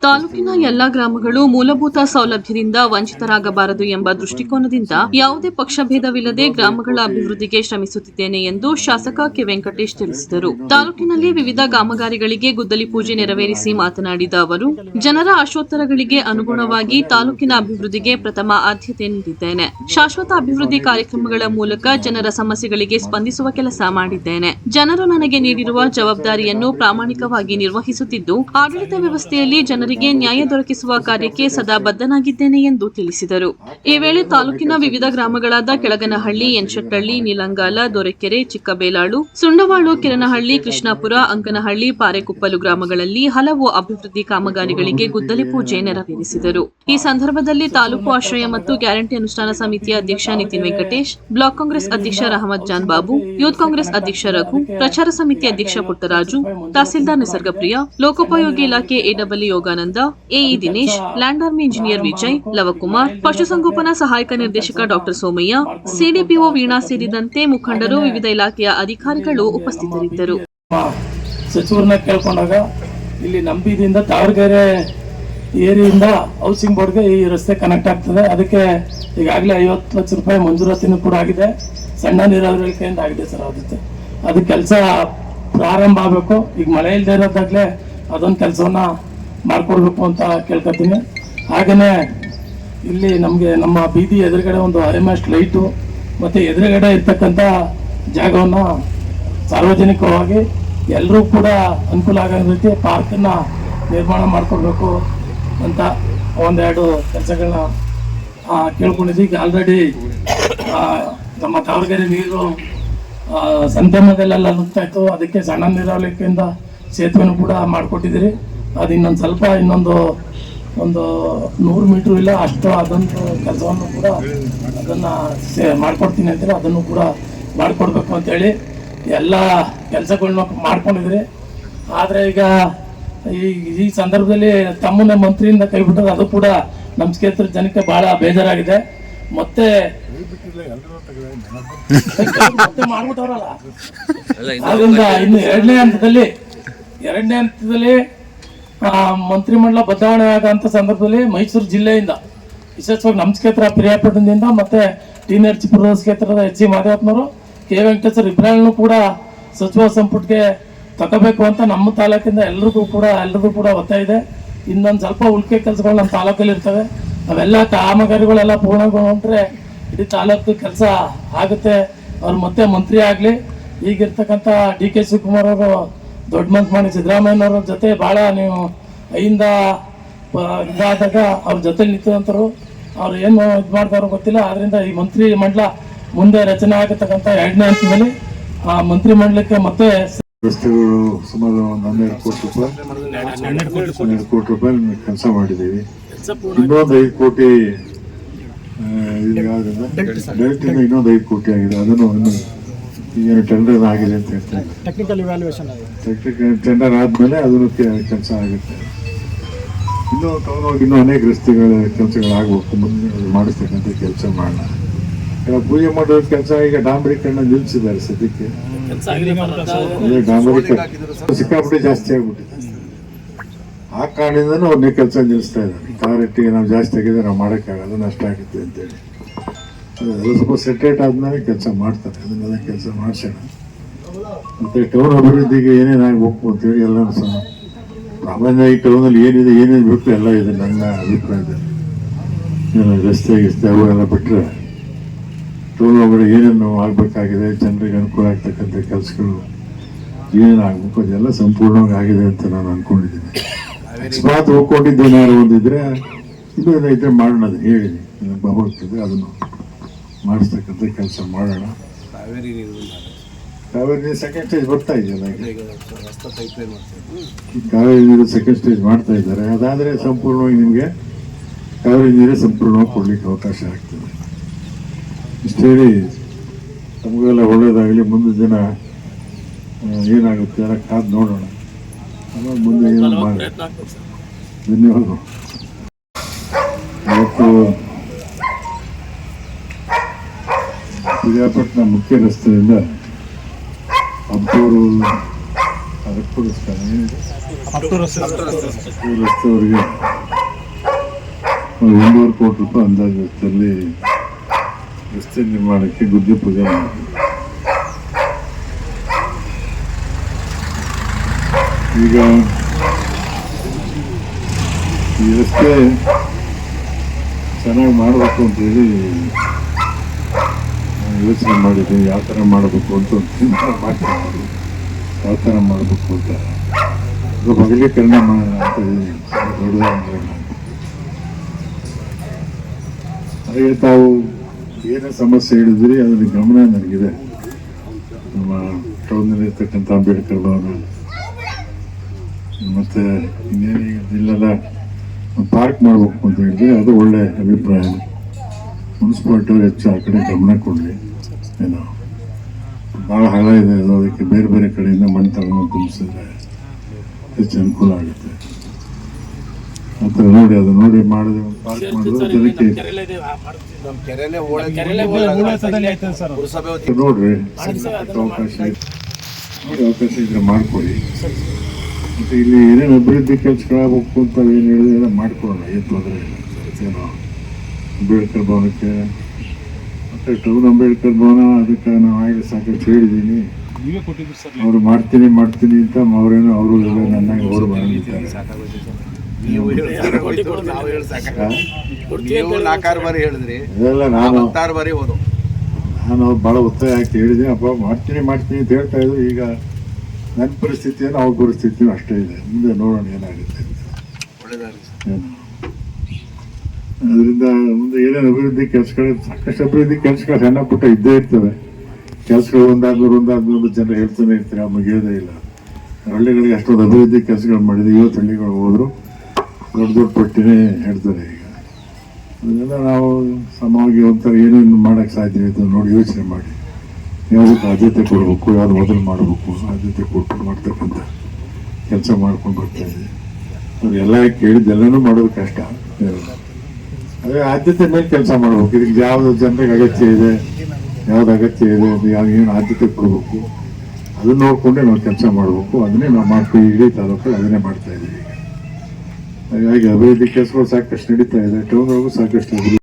ತಾಲೂಕಿನ ಎಲ್ಲಾ ಗ್ರಾಮಗಳು ಮೂಲಭೂತ ಸೌಲಭ್ಯದಿಂದ ವಂಚಿತರಾಗಬಾರದು ಎಂಬ ದೃಷ್ಟಿಕೋನದಿಂದ ಯಾವುದೇ ಪಕ್ಷಭೇದವಿಲ್ಲದೆ ಗ್ರಾಮಗಳ ಅಭಿವೃದ್ಧಿಗೆ ಶ್ರಮಿಸುತ್ತಿದ್ದೇನೆ ಎಂದು ಶಾಸಕ ಕೆ ವೆಂಕಟೇಶ್ ತಿಳಿಸಿದರು. ತಾಲೂಕಿನಲ್ಲಿ ವಿವಿಧ ಕಾಮಗಾರಿಗಳಿಗೆ ಗುದ್ದಲಿ ಪೂಜೆ ನೆರವೇರಿಸಿ ಮಾತನಾಡಿದ ಅವರು, ಜನರ ಆಶೋತ್ತರಗಳಿಗೆ ಅನುಗುಣವಾಗಿ ತಾಲೂಕಿನ ಅಭಿವೃದ್ಧಿಗೆ ಪ್ರಥಮ ಆದ್ಯತೆ ನೀಡಿದ್ದೇನೆ. ಶಾಶ್ವತ ಅಭಿವೃದ್ಧಿ ಕಾರ್ಯಕ್ರಮಗಳ ಮೂಲಕ ಜನರ ಸಮಸ್ಯೆಗಳಿಗೆ ಸ್ಪಂದಿಸುವ ಕೆಲಸ ಮಾಡಿದ್ದೇನೆ. ಜನರು ನನಗೆ ನೀಡಿರುವ ಜವಾಬ್ದಾರಿಯನ್ನು ಪ್ರಾಮಾಣಿಕವಾಗಿ ನಿರ್ವಹಿಸುತ್ತಿದ್ದು, ಆಡಳಿತ ವ್ಯವಸ್ಥೆಯಲ್ಲಿ ಜನರಿಗೆ ನ್ಯಾಯ ದೊರಕಿಸುವ ಕಾರ್ಯಕ್ಕೆ ಸದಾ ಬದ್ಧನಾಗಿದ್ದೇನೆ ಎಂದು ತಿಳಿಸಿದರು. ಈ ವೇಳೆ ತಾಲೂಕಿನ ವಿವಿಧ ಗ್ರಾಮಗಳಾದ ಕೆಳಗನಹಳ್ಳಿ, ಎನ್ಶೆಟ್ಟಹಳ್ಳಿ, ನೀಲಂಗಾಲ, ದೊರೆಕೆರೆ, ಚಿಕ್ಕಬೇಲಾಳು, ಸುಂಡವಾಳು, ಕಿರಣಹಳ್ಳಿ, ಕೃಷ್ಣಾಪುರ, ಅಂಕನಹಳ್ಳಿ, ಪಾರೆಕೊಪ್ಪಲು ಗ್ರಾಮಗಳಲ್ಲಿ ಹಲವು ಅಭಿವೃದ್ಧಿ ಕಾಮಗಾರಿಗಳಿಗೆ ಗುದ್ದಲಿ ಪೂಜೆ ನೆರವೇರಿಸಿದರು. ಈ ಸಂದರ್ಭದಲ್ಲಿ ತಾಲೂಕು ಆಶ್ರಯ ಮತ್ತು ಗ್ಯಾರಂಟಿ ಅನುಷ್ಠಾನ ಸಮಿತಿಯ ಅಧ್ಯಕ್ಷ ನಿತಿನ್ ವೆಂಕಟೇಶ್, ಬ್ಲಾಕ್ ಕಾಂಗ್ರೆಸ್ ಅಧ್ಯಕ್ಷ ರಹಮತ್ ಜಾನ್ ಬಾಬು, ಯೂತ್ ಕಾಂಗ್ರೆಸ್ ಅಧ್ಯಕ್ಷ ರಘು, ಪ್ರಚಾರ ಸಮಿತಿ ಅಧ್ಯಕ್ಷ ಪುಟ್ಟರಾಜು, ತಹಸೀಲ್ದಾರ್ ನಿಸರ್ಗಪ್ರಿಯ, ಲೋಕೋಪಯೋಗಿ ಇಲಾಖೆ AW Yogananda, AE Dinesh, land army engineer Vijay, Lavakumar, ಪಶುಸಂಗೋಪನಾ ಸಹಾಯಕ ನಿರ್ದೇಶಕ ಡಾ ಸೋಮಯ್ಯ, ಸಿಡಿಪಿಒ ವೀಣಾ ಸೇರಿದಂತೆ ಮುಖಂಡರು, ವಿವಿಧ ಇಲಾಖೆಯ ಅಧಿಕಾರಿಗಳು ಉಪಸ್ಥಿತರಿದ್ದರು. ಸಚಿವರನ್ನ ಕೇಳ್ಕೊಂಡಾಗ ಇಲ್ಲಿ ನಂಬಿದಿಂದ ತಾವರಗೆರೆ ಏರಿಯಿಂದ ಹೌಸಿಂಗ್ ಬೋರ್ಡ್ಗೆ ಈ ರಸ್ತೆ ಕನೆಕ್ಟ್ ಆಗ್ತದೆ. ಅದಕ್ಕೆ ಈಗಾಗಲೇ 50 ಲಕ್ಷ ರೂಪಾಯಿ ಮಂಜೂರಾತಿನೂ ಕೂಡ ಆಗಿದೆ. ಸಣ್ಣ ನೀರಾವರಿ ಕೈಯಿಂದ ಆಗಿದೆ ಸರ್. ಅದು ಕೆಲಸ ಪ್ರಾರಂಭ ಆಗಬೇಕು. ಈಗ ಮಳೆ ಇಲ್ಲದೆ ಇರೋದಾಗಲೇ ಅದೊಂದು ಕೆಲಸವನ್ನ ಮಾಡ್ಕೊಡ್ಬೇಕು ಅಂತ ಕೇಳ್ಕೊತೀನಿ. ಹಾಗೆಯೇ ಇಲ್ಲಿ ನಮಗೆ ನಮ್ಮ ಬೀದಿ ಎದುರುಗಡೆ ಒಂದು RMS ಲೈಟು ಮತ್ತು ಎದುರುಗಡೆ ಇರ್ತಕ್ಕಂಥ ಜಾಗವನ್ನು ಸಾರ್ವಜನಿಕವಾಗಿ ಎಲ್ಲರೂ ಕೂಡ ಅನುಕೂಲ ಆಗೋ ರೀತಿ ಪಾರ್ಕನ್ನು ನಿರ್ಮಾಣ ಮಾಡ್ಕೊಡ್ಬೇಕು ಅಂತ ಒಂದೆರಡು ಕೆಲಸಗಳನ್ನ ಕೇಳ್ಕೊಂಡಿದ್ವಿ. ಈಗ ಆಲ್ರೆಡಿ ನಮ್ಮ ತಾವರಗೆರೆ ನೀರು ಸಂತೆಮದಲ್ಲೆಲ್ಲ ನುಗ್ತಾ ಇತ್ತು. ಅದಕ್ಕೆ ಸಣ್ಣ ನೀರಾವರಿಯಿಂದ ಸೇತುವೆನೂ ಕೂಡ ಮಾಡಿಕೊಟ್ಟಿದ್ದೀರಿ. ಅದು ಇನ್ನೊಂದು 100 ಮೀಟ್ರು ಇಲ್ಲ ಅಷ್ಟು ಅದೊಂದು ಕೆಲಸವನ್ನು ಕೂಡ ಅದನ್ನು ಮಾಡ್ಕೊಡ್ತೀನಿ ಅಂತೇಳಿ ಅದನ್ನು ಕೂಡ ಮಾಡಿಕೊಡ್ಬೇಕು ಅಂತೇಳಿ ಎಲ್ಲ ಕೆಲಸಗಳನ್ನ ಮಾಡ್ಕೊಂಡಿದ್ರಿ. ಆದರೆ ಈಗ ಈ ಸಂದರ್ಭದಲ್ಲಿ ತಮ್ಮನ್ನ ಮಂತ್ರಿಯಿಂದ ಕೈ ಬಿಟ್ಟರೆ ಅದು ಕೂಡ ನಮ್ಮ ಕ್ಷೇತ್ರದ ಜನಕ್ಕೆ ಬಹಳ ಬೇಜಾರಾಗಿದೆ. ಮತ್ತೆ ಮಾಡ್ಬಿಟ್ಟವ್ರಲ್ಲ. ಅದರಿಂದ ಇನ್ನು ಎರಡನೇ ಹಂತದಲ್ಲಿ ಮಂತ್ರಿಮಂಡಲ ಬದಲಾವಣೆ ಆದಂಥ ಸಂದರ್ಭದಲ್ಲಿ ಮೈಸೂರು ಜಿಲ್ಲೆಯಿಂದ ವಿಶೇಷವಾಗಿ ನಮ್ಮ ಕ್ಷೇತ್ರ ಪಿರಿಯಾಪಟ್ಟಣದಿಂದ ಮತ್ತೆ ಟಿ.ನರಸೀಪುರ ಕ್ಷೇತ್ರದ H.C. ಮಾದೇವಪ್ಪನವರು, ಕೆ ವೆಂಕಟೇಶ್ವರ ಇಬ್ರಾಹಿಂನು ಕೂಡ ಸಚಿವ ಸಂಪುಟಕ್ಕೆ ತಗೋಬೇಕು ಅಂತ ನಮ್ಮ ತಾಲೂಕಿಂದ ಎಲ್ಲರಿಗೂ ಕೂಡ ಒತ್ತಾಯ ಇದೆ. ಇನ್ನೊಂದು ಸ್ವಲ್ಪ ಉಳಿಕೆ ಕೆಲಸಗಳು ನಮ್ಮ ತಾಲೂಕಲ್ಲಿ ಇರ್ತವೆ. ಅವೆಲ್ಲ ಕಾಮಗಾರಿಗಳೆಲ್ಲ ಪೂರ್ಣಗೊಂಡ್ರೆ ಇಡೀ ತಾಲೂಕು ಕೆಲಸ ಆಗುತ್ತೆ. ಅವ್ರು ಮತ್ತೆ ಮಂತ್ರಿ ಆಗಲಿ. ಈಗಿರ್ತಕ್ಕಂಥ D.K. ಶಿವಕುಮಾರ್ ಅವರು ದೊಡ್ಡ ಮನ್ಸು ಮಾಡಿ ಸಿದ್ದರಾಮಯ್ಯನವ್ರ ಜೊತೆ ಭಾಳ ನೀವು ಇದಾದಾಗ ಅವ್ರ ಜೊತೆ ನಿಂತಂತರು ಅವ್ರು ಏನು ಇದು ಮಾಡ್ತಾರೋ ಗೊತ್ತಿಲ್ಲ. ಆದ್ರಿಂದ ಈ ಮಂತ್ರಿ ಮಂಡಲ ಮುಂದೆ ರಚನೆ ಆಗತಕ್ಕಂಥ ಎರಡನೇ ಹಂತದಲ್ಲಿ ಆ ಮಂತ್ರಿ ಮಂಡಲಕ್ಕೆ ಮತ್ತೆ ರಸ್ತೆಗಳು ಸುಮಾರು 12 ಕೋಟಿ ರೂಪಾಯಿ ಕೆಲಸ ಮಾಡಿದ್ದೀವಿ. ಇನ್ನೊಂದು 5 ಕೋಟಿ ಡೈರೆಕ್ಟ್ ಇಂದ ಇನ್ನೊಂದು 5 ಕೋಟಿ ಆಗಿದೆ. ಅದನ್ನು ಏನು ಟೆಂಡರ್ ಆಗಿದೆ ಅಂತ ಹೇಳ್ತಾರೆ. ಟೆಕ್ನಿಕಲ್ ಟೆಂಡರ್ ಆದ್ಮೇಲೆ ಅದನ್ನು ಕೆಲಸ ಆಗುತ್ತೆ. ಇನ್ನೂ ಅನೇಕ ರಸ್ತೆಗಳ ಕೆಲಸಗಳಾಗಬೇಕು. ಮುಂದೆ ಮಾಡಿಸ್ತಕ್ಕಂಥ ಕೆಲಸ ಮಾಡೋಣ. ಪೂಜೆ ಮಾಡೋ ಕೆಲಸ ಈಗ ಡಾಂಬರೀಕರಣ ನಿಲ್ಲಿಸಿದ್ದಾರೆ ಸದ್ಯಕ್ಕೆ. ಡಾಂಬರೀಕರಣ ಸಿಕ್ಕಾಪಟ್ಟೆ ಜಾಸ್ತಿ ಆಗ್ಬಿಟ್ಟಿದೆ. ಆ ಕಾರಣದಿಂದನೂ ಅವ್ರನ್ನೇ ಕೆಲಸ ನಿಲ್ಲಿಸ್ತಾ ಇದ್ದಾರೆ. ಕಾರಟ್ಟಿಗೆ ನಾವು ಜಾಸ್ತಿ ಆಗಿದ್ರೆ ನಾವು ಮಾಡೋಕ್ಕಾಗಲ್ಲ, ನಷ್ಟ ಆಗುತ್ತೆ ಅಂತೇಳಿ. ಅದು ಸ್ವಲ್ಪ ಸೆಟ್ರೇಟ್ ಆದ್ಮೇಲೆ ಕೆಲಸ ಮಾಡ್ತಾರೆ. ಅದನ್ನೆಲ್ಲ ಕೆಲಸ ಮಾಡಿಸೋಣ. ಮತ್ತೆ ಟೌನ್ ಅಭಿವೃದ್ಧಿಗೆ ಏನೇನಾಗಬೇಕು ಅಂತೇಳಿ ಎಲ್ಲ ಸಾಮಾನ್ಯವಾಗಿ ಟೌನಲ್ಲಿ ಏನೇನು ಬೇಕು ಎಲ್ಲ ಇದೆ ನನ್ನ ಅಭಿಪ್ರಾಯದಲ್ಲಿ. ರಸ್ತೆ ಅವೆಲ್ಲ ಬಿಟ್ಟರೆ ಟೌನ್ ಒಳಗಡೆ ಏನೇನು ಆಗಬೇಕಾಗಿದೆ, ಜನರಿಗೆ ಅನುಕೂಲ ಆಗ್ತಕ್ಕಂಥ ಕೆಲಸಗಳು ಏನೇನು ಆಗಬೇಕು ಅದೆಲ್ಲ ಸಂಪೂರ್ಣವಾಗಿ ಆಗಿದೆ ಅಂತ ನಾನು ಅಂದ್ಕೊಂಡಿದ್ದೀನಿ. ಅಕಸ್ಮಾತ್ ಹೋಗ್ಕೊಂಡಿದ್ದೇನಾದ್ರು ಒಂದಿದ್ರೆ ಇನ್ನೂ ಇದ್ರೆ ಮಾಡೋಣ. ಅದು ಹೇಳಿದ್ದೀನಿ ಹೋಗ್ತದೆ, ಅದನ್ನು ಮಾಡಿಸ್ತಕ್ಕಂಥ ಕೆಲಸ ಮಾಡೋಣ. ಕಾವೇರಿ ನೀರು ಸೆಕೆಂಡ್ ಸ್ಟೇಜ್ ಬರ್ತಾ ಇದೆಯಲ್ಲ, ಕಾವೇರಿ ನೀರು ಸೆಕೆಂಡ್ ಸ್ಟೇಜ್ ಮಾಡ್ತಾ ಇದ್ದಾರೆ. ಅದಾದರೆ ಸಂಪೂರ್ಣವಾಗಿ ನಿಮಗೆ ಕಾವೇರಿ ನೀರೇ ಸಂಪೂರ್ಣವಾಗಿ ಕೊಡ್ಲಿಕ್ಕೆ ಅವಕಾಶ ಆಗ್ತದೆ. ಇಷ್ಟು ಹೇಳಿ ನಮಗೆಲ್ಲ ಒಳ್ಳೇದಾಗಲಿ. ಮುಂದಿನ ದಿನ ಏನಾಗುತ್ತೆ ಎಲ್ಲ ಕಾದು ನೋಡೋಣ. ಆಮೇಲೆ ಮುಂದೆ ಏನು ಮಾಡಿ. ಧನ್ಯವಾದ. ಇವತ್ತು ಪಿರಿಯಾಪಟ್ಟಣ ಮುಖ್ಯ ರಸ್ತೆಯಿಂದ ಅಬ್ದೂರು ಅದಕ್ಕೆ ಕೊಡಿಸ್ತಾರೆ ಏನಿದೆ ರಸ್ತೆವರೆಗೆ 1.5 ಕೋಟಿ ರೂಪಾಯಿ ಅಂದಾಜು ವೆಚ್ಚದಲ್ಲಿ ರಸ್ತೆ ನಿರ್ಮಾಣಕ್ಕೆ ಗುದ್ದಿ ಪೂಜೆ ಮಾಡಿದ್ರು. ಈಗ ಈ ರಸ್ತೆ ಚೆನ್ನಾಗಿ ಮಾಡಬೇಕು ಅಂತೇಳಿ ಯೋಚನೆ ಮಾಡಿದ್ವಿ. ಯಾವ ಥರ ಮಾಡಬೇಕು ಅಂತ ಮಾಡ್ತೀನಿ, ಯಾವ ಥರ ಮಾಡಬೇಕು ಅಂತ ಅದು ಬಗಲೀಕರಣ ಅಂತ ದೊಡ್ಡದಾಗಿ ಹಾಗೆ ತಾವು ಏನೇ ಸಮಸ್ಯೆ ಹೇಳಿದ್ರಿ ಅದ್ರ ಗಮನ ನನಗಿದೆ. ನಮ್ಮ ಟೌನಲ್ಲಿ ಇರ್ತಕ್ಕಂಥ ಅಂಬೇಡ್ಕರ್ ಭವನ ಮತ್ತು ಇನ್ನೇನು ಇಲ್ಲೆಲ್ಲ ಪಾರ್ಕ್ ಮಾಡಬೇಕು ಅಂತ ಹೇಳಿದ್ರೆ ಅದು ಒಳ್ಳೆ ಅಭಿಪ್ರಾಯ. ಮುನ್ಸಿಪಾಲ್ಟಿಯವ್ರು ಹೆಚ್ಚು ಆ ಕಡೆ ಗಮನ ಕೊಡಲಿ. ಏನೋ ಭಾಳ ಹಳ ಇದೆ ಅದು, ಅದಕ್ಕೆ ಬೇರೆ ಬೇರೆ ಕಡೆಯಿಂದ ಮಣ್ಣು ತಗೊಂಡು ತುಂಬಿಸಿದ್ರೆ ಹೆಚ್ಚು ಅನುಕೂಲ ಆಗುತ್ತೆ. ಆ ಥರ ನೋಡಿ ಅದು ನೋಡಿ ಮಾಡಿದ್ರೆ ಒಂದು ಪಾರ್ಕ್ ಮಾಡೋದು ಜನಕ್ಕೆ ನೋಡ್ರಿ ಅವಕಾಶ ಇದ್ರೆ ಮಾಡಿಕೊಡಿ. ಮತ್ತು ಇಲ್ಲಿ ಏನೇನು ಅಭಿವೃದ್ಧಿ ಕೆಲಸಗಳಾಗಬೇಕು ಅಂತ ಏನು ಹೇಳಿದ್ರೆ ಎಲ್ಲ ಮಾಡ್ಕೊಡೋಣ, ಏನು ತೊಂದರೆ ಇಲ್ಲ. ಏನೋ ಅಂಬೇಡ್ಕರ್ ಭವನಕ್ಕೆ ಮತ್ತು ಟೌನ್ ಅಂಬೇಡ್ಕರ್ ಭವನ ಅದಕ್ಕೆ ನಾವು ಆಗಲಿ ಸಾಕಷ್ಟು ಹೇಳಿದ್ದೀನಿ. ಅವರು ಮಾಡ್ತೀನಿ ಅಂತ ಅವರೇನು ಅವರು ನನ್ನಾಗಿ ಅವರು ಬಂದಿದ್ದಾರೆ. ಇದೆಲ್ಲ ನಾನು ಭಾಳ ಒತ್ತಾಯ ಹಾಕಿ ಹೇಳಿದೆ. ಅಪ್ಪ ಮಾಡ್ತೀನಿ ಅಂತ ಹೇಳ್ತಾ ಇದ್ರು. ಈಗ ನನ್ನ ಪರಿಸ್ಥಿತಿಯನ್ನು ಅವ್ರ ಪರಿಸ್ಥಿತಿಯೂ ಅಷ್ಟೇ ಇದೆ. ಮುಂದೆ ನೋಡೋಣ ಏನಾಗುತ್ತೆ ಅಂತ. ಅದರಿಂದ ಮುಂದೆ ಏನೇನು ಅಭಿವೃದ್ಧಿ ಕೆಲಸಗಳು, ಸಾಕಷ್ಟು ಅಭಿವೃದ್ಧಿ ಕೆಲಸಗಳು ಸಣ್ಣ ಪುಟ್ಟ ಇದ್ದೇ ಇರ್ತವೆ. ಕೆಲಸಗಳು ಒಂದಾದ್ಮೇಲೆ ಜನರು ಹೇಳ್ತಾನೆ ಇರ್ತಾರೆ, ಆ ಮುಗಿಯೋದೇ ಇಲ್ಲ. ಹಳ್ಳಿಗಳಿಗೆ ಅಷ್ಟೊಂದು ಅಭಿವೃದ್ಧಿ ಕೆಲಸಗಳು ಮಾಡಿದೆ. 50 ಹಳ್ಳಿಗಳು ಹೋದ್ರು ದೊಡ್ಡ ಪಟ್ಟಿನೇ ಹೇಳ್ತಾರೆ. ಈಗ ಅದನ್ನೆಲ್ಲ ನಾವು ಸಮವಾಗಿ ಒಂಥರ ಏನೇನು ಮಾಡೋಕ್ಕೆ ಸಾಧ್ಯ ಇದೆ ನೋಡಿ ಯೋಚನೆ ಮಾಡಿ ಯಾವುದಕ್ಕೆ ಆದ್ಯತೆ ಕೊಡಬೇಕು, ಯಾವ್ದು ಮೊದಲು ಮಾಡಬೇಕು, ಆದ್ಯತೆ ಕೊಟ್ಟು ಮಾಡ್ತಕ್ಕಂಥ ಕೆಲಸ ಮಾಡ್ಕೊಂಡು ಬರ್ತಾ ಇದ್ದೀವಿ. ಅವ್ರಿಗೆಲ್ಲ ಕೇಳಿದ್ದೆಲ್ಲನೂ ಮಾಡೋದು ಕಷ್ಟ. ಅದೇ ಆದ್ಯತೆ ಮೇಲೆ ಕೆಲಸ ಮಾಡ್ಬೇಕು. ಇದಕ್ಕೆ ಯಾವ್ದು ಜನರಿಗೆ ಅಗತ್ಯ ಇದೆ, ಯಾವ್ದು ಅಗತ್ಯ ಇದೆ, ಏನು ಆದ್ಯತೆ ಕೊಡಬೇಕು ಅದನ್ನ ನೋಡ್ಕೊಂಡೆ ನಾವು ಕೆಲಸ ಮಾಡಬೇಕು. ಅದನ್ನೇ ನಾವು ಮಾಡ್ತೀವಿ. ಇಡೀ ತಾಲೂಕಲ್ಲಿ ಅದನ್ನೇ ಮಾಡ್ತಾ ಇದ್ದೀವಿ. ಹಾಗಾಗಿ ಅಭಿವೃದ್ಧಿ ಕೆಲಸಗಳು ಸಾಕಷ್ಟು ನಡೀತಾ ಇದೆ. ಟೌನ್ ಒಳಗೂ ಸಾಕಷ್ಟು ಅಭಿವೃದ್ಧಿ